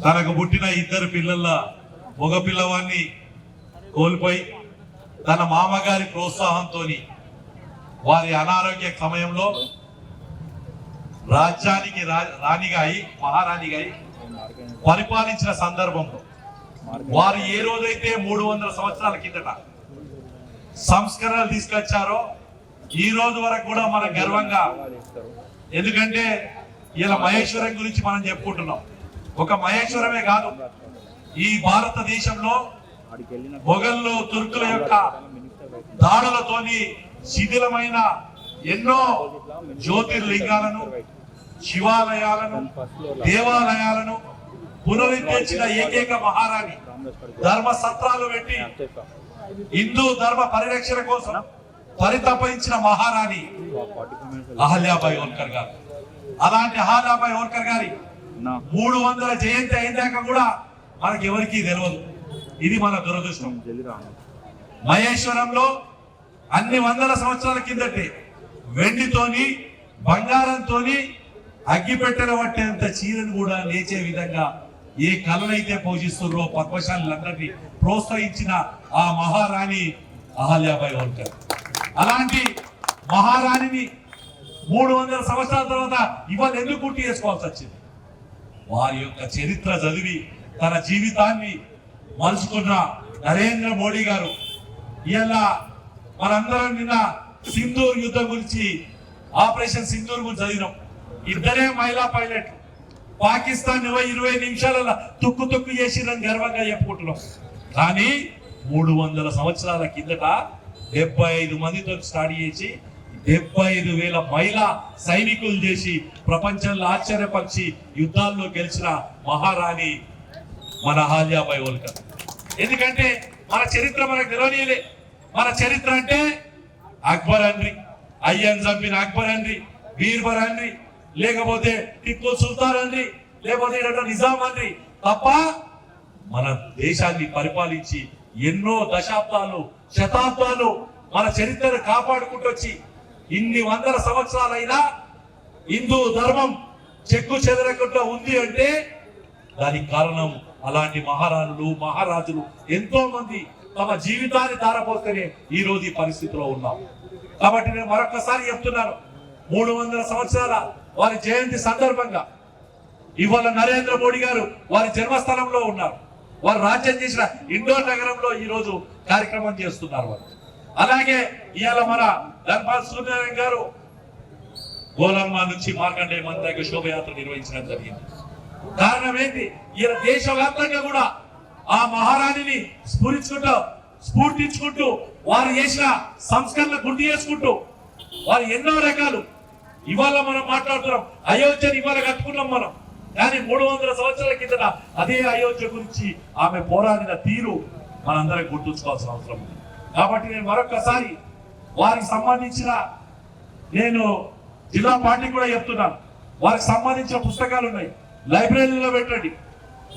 తనకు పుట్టిన 2 పిల్లల మగ పిల్లవాడిని కోల్పోయి తన మామగారి ప్రోత్సాహంతో వారి అనారోగ్య సమయంలో రాజ్యానికి రాణిగా అయి మహారాణిగా అయి పరిపాలించిన సందర్భంలో వారు ఏ రోజైతే 300 సంవత్సరాల కిందట సంస్కరణలు తీసుకొచ్చారో ఈ రోజు వరకు కూడా మనం గర్వంగా, ఎందుకంటే ఇలా మహేశ్వరం గురించి మనం చెప్పుకుంటున్నాం. ఒక మహేశ్వరమే కాదు, ఈ భారతదేశంలో మొఘళ్ళు తుర్కుల యొక్క దాడులతోని శిథిలమైన ఎన్నో జ్యోతిర్లింగాలను, శివాలయాలను, దేవాలయాలను పునరుద్ధరించిన ఏకైక మహారాణి, ధర్మ సత్రాలు పెట్టి హిందూ ధర్మ పరిరక్షణ కోసం పరితపించిన మహారాణి అహల్యాబాయి హోల్కర్ గారు. అలాంటి అహల్యాబాయి హోల్కర్ గారి 300 జయంతి అయినాక కూడా మనకి ఎవరికి తెలియదు. ఇది మన దురదృష్టం. మహేశ్వరంలో అన్ని వందల సంవత్సరాల కిందటే వెండితోని బంగారంతోని అగ్గిపెట్టెల పట్టేంత చీరను కూడా లేచే విధంగా ఏ కళనైతే పూజిస్తున్నారో పద్మశాలందరినీ ప్రోత్సహించిన ఆ మహారాణి అహల్యాబాయి హోల్కర్. అలాంటి మహారాణిని 300 సంవత్సరాల తర్వాత ఇవాళ ఎందుకు గుర్తు చేసుకోవాల్సి వచ్చింది? వారి యొక్క చరిత్ర చదివి తన జీవితాన్ని మలుచుకున్న నరేంద్ర మోడీ గారు ఇలా మనందరం నిన్న సింధూర్ యుద్ధం గురించి, ఆపరేషన్ సింధూర్ గురించి చదివినాం. 2 మహిళా పైలట్లు పాకిస్తాన్ 20 నిమిషాలలో తుక్కు చేసిరని గర్వంగా చెప్పుకుంటున్నాం. కానీ 300 సంవత్సరాల కిందట 75 మందితో స్టార్ట్ చేసి 75,000 మహిళా సైనికులు చేసి ప్రపంచంలో ఆశ్చర్యపరిచి యుద్ధాల్లో గెలిచిన మహారాణి మన అహల్యాబాయి హోల్కర్. ఎందుకంటే మన చరిత్ర మనకు తెలియనియలే. మన చరిత్ర అంటే అక్బర్ అండ్రి, అయ్యన్ చంపిన అక్బర్ అండ్రి, బీర్బర్ అండ్రి, లేకపోతే టిప్పు సుల్తాన్ అండ్రి, లేకపోతే నిజాం అండ్రి తప్ప మన దేశాన్ని పరిపాలించి ఎన్నో దశాబ్దాలు శతాబ్దాలు మన చరిత్రను కాపాడుకుంటూ వచ్చి ఇన్ని వందల సంవత్సరాలైనా హిందూ ధర్మం చెక్కు చెదరకుండా ఉంది అంటే దానికి కారణం అలాంటి మహారాణులు మహారాజులు ఎంతో మంది తమ జీవితాన్ని ధారపోస్తేనే ఈ రోజు ఈ పరిస్థితిలో ఉన్నాం. కాబట్టి నేను మరొకసారి చెప్తున్నాను, 300 సంవత్సరాల వారి జయంతి సందర్భంగా ఇవాళ నరేంద్ర మోడీ గారు వారి జన్మస్థలంలో ఉన్నారు. వారు రాజ్యం చేసిన ఇండోర్ నగరంలో ఈ రోజు కార్యక్రమం చేస్తున్నారు వారు. అలాగే ఇవాళ మన ధర్మాల్ సూర్యనారాయణ గారు గోలమ్మ నుంచి మార్కండేయ మంది దగ్గర శోభయాత్ర నిర్వహించడం జరిగింది. కారణం ఏంటి? ఈయన దేశవ్యాప్తంగా కూడా ఆ మహారాణిని స్ఫూర్తించుకుంటూ వారు చేసిన సంస్కరణ గుర్తు చేసుకుంటూ వారు ఎన్నో రకాలు ఇవాళ మనం మాట్లాడుతున్నాం. అయోధ్యని ఇవాళ కట్టుకున్నాం మనం, కానీ 300 సంవత్సరాల కిందట అదే అయోధ్య గురించి ఆమె పోరాడిన తీరు మనందరం గుర్తుంచుకోవాల్సిన అవసరం ఉంది. కాబట్టి నేను మరొకసారి వారికి సంబంధించిన నేను జిల్లా పార్టీ కూడా చెప్తున్నాను, వారికి సంబంధించిన పుస్తకాలు ఉన్నాయి, లైబ్రరీలో పెట్టండి.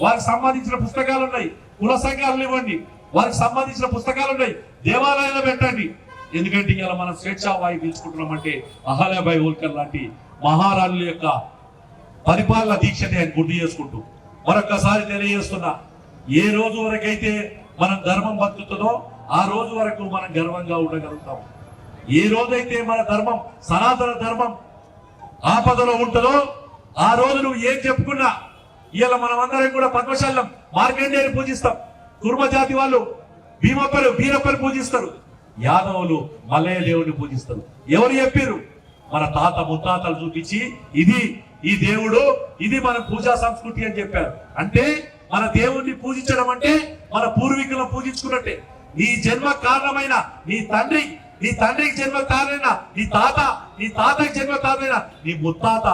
వారికి సంబంధించిన పుస్తకాలు ఉన్నాయి, కుల సంఘాలను ఇవ్వండి. వారికి సంబంధించిన పుస్తకాలు ఉన్నాయి, దేవాలయాల్లో పెట్టండి. ఎందుకంటే ఇలా మనం స్వేచ్ఛావాయు పీల్చుకుంటున్నామంటే అహల్యాబాయి హోల్కర్ లాంటి మహారాణుల యొక్క పరిపాలన దీక్షని ఆయన గుర్తు చేసుకుంటూ మరొకసారి తెలియజేస్తున్నా, ఏ రోజు వరకైతే మనం ధర్మం బతుకుతుందో ఆ రోజు వరకు మనం గర్వంగా ఉండగలుగుతాం. ఏ రోజైతే మన ధర్మం, సనాతన ధర్మం ఆపదలో ఉంటుందో ఆ రోజు నువ్వు ఏం చెప్పుకున్నా, ఇలా మనం అందరం కూడా పద్మశాలం మార్కండేయుని పూజిస్తాం, కుర్మ జాతి వాళ్ళు బీరప్పని పూజిస్తారు, యాదవులు మల్లయ్య దేవుడిని పూజిస్తారు. ఎవరు చెప్పారు? మన తాత ముత్తాతలు చూపించి ఇది ఈ దేవుడు, ఇది మన పూజా సంస్కృతి అని చెప్పారు. అంటే మన దేవుణ్ణి పూజించడం అంటే మన పూర్వీకులను పూజించుకున్నట్టే. నీ జన్మ కారణమైన నీ తండ్రికి జన్మ కారణమైన నీ తాతకి జన్మ కారణమైన నీ ముత్తాత,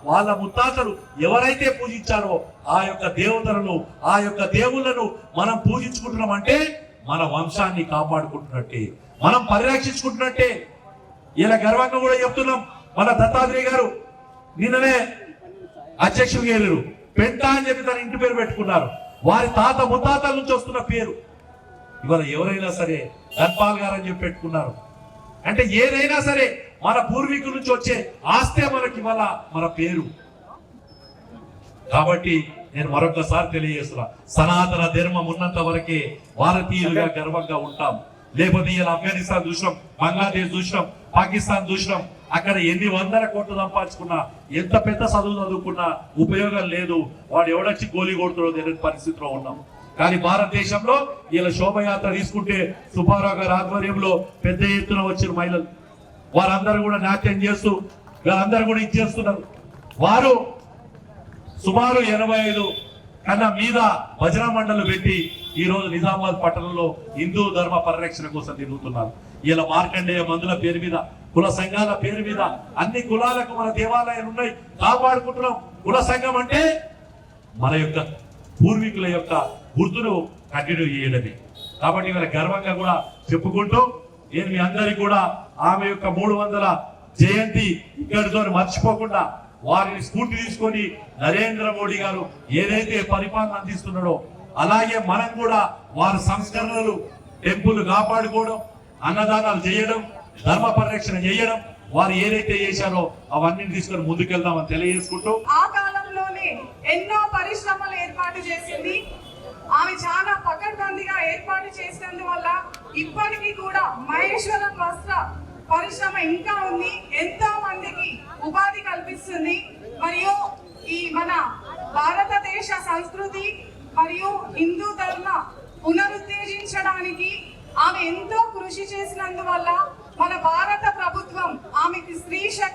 వాళ్ళ ముత్తాతలు ఎవరైతే పూజించారో ఆ యొక్క దేవతలను, ఆ యొక్క దేవుళ్లను మనం పూజించుకుంటున్నాం అంటే మన వంశాన్ని కాపాడుకుంటున్నట్టే, మనం పరిరక్షించుకుంటున్నట్టే. ఇలా గర్వంగా కూడా చెప్తున్నాం. మన దత్తాత్రేయ గారు నిన్ననే అధ్యక్షులు గారు పెంట అని చెప్పి తన ఇంటి పేరు పెట్టుకున్నారు. వారి తాత ముత్తాతల నుంచి వస్తున్న పేరు ఇవాళ ఎవరైనా సరే ధన్పాల్ గారు అని చెప్పి పెట్టుకున్నారు. అంటే ఏదైనా సరే మన పూర్వీకుల నుంచి వచ్చే ఆస్తే మనకి ఇవాళ మన పేరు. కాబట్టి నేను మరొకసారి తెలియజేస్తున్నా, సనాతన ధర్మం ఉన్నంత వరకే భారతీయులుగా గర్వంగా ఉంటాం. లేకపోతే ఇలా ఆఫ్ఘనిస్తాన్ చూసినాం, బంగ్లాదేశ్ చూసినాం, పాకిస్తాన్ చూసినాం, అక్కడ ఎన్ని వందల కోట్లు సంపాదించుకున్నా, ఎంత పెద్ద చదువు చదువుకున్నా ఉపయోగం లేదు. వాడు ఎవడొచ్చి గోలీ కొడుతుందో తెలియని పరిస్థితిలో ఉన్నాం. కానీ భారతదేశంలో ఇలా శోభయాత్ర తీసుకుంటే సుబ్బారావు గారి ఆధ్వర్యంలో పెద్ద ఎత్తున వచ్చిన మహిళలు వారందరూ కూడా నాట్యం చేస్తూ వారందరూ కూడా ఇచ్చేస్తున్నారు. వారు సుమారు 85 కన్నా మీద భజన మండలు పెట్టి ఈ రోజు నిజామాబాద్ పట్టణంలో హిందూ ధర్మ పరిరక్షణ కోసం తిరుగుతున్నారు. ఇలా మార్కండేయ మందుల పేరు మీద, కుల సంఘాల పేరు మీద అన్ని కులాలకు మన దేవాలయాలు ఉన్నాయి, కాపాడుకుంటున్నాం. కుల సంఘం అంటే మన యొక్క పూర్వీకుల యొక్క గుర్తును కంటిన్యూ చేయడమే. కాబట్టి ఇవాళ గర్వంగా కూడా చెప్పుకుంటూ నేను మీ అందరికీ కూడా ఆమె యొక్క 300వ జయంతి ఇక్కడితో మర్చిపోకుండా వారిని స్ఫూర్తి తీసుకొని నరేంద్ర మోడీ గారు ఏదైతే పరిపాలన అందిస్తున్నాడో అలాగే మనం కూడా వారి సంస్కరణలు, టెంపుల్ కాపాడుకోవడం, అన్నదానాలు చేయడం, ధర్మ పరిరక్షణ చేయడం, వారు ఏదైతే చేశారో అవన్నీ తీసుకొని ముందుకెళ్దామని తెలియజేసుకుంటూ, ఆ కాలంలోనే ఎన్నో పరిశ్రమలు ఏర్పాటు చేసింది. ఆమె చాలా పకడ్బందీగా ఏర్పాటు చేసినందువల్ల ఇప్పటికీ కూడా మహేశ్వరం వస్త్ర పరిశ్రమ ఇంకా ఉంది, ఎంతో మందికి ఉపాధి కల్పిస్తుంది. మరియు ఈ మన భారతదేశ సంస్కృతి మరియు హిందూ ధర్మ పునరుద్ధరించడానికి ఆమె ఎంతో కృషి చేసినందువల్ల మన భారత ప్రభుత్వం ఆమెకి స్త్రీ శక్తి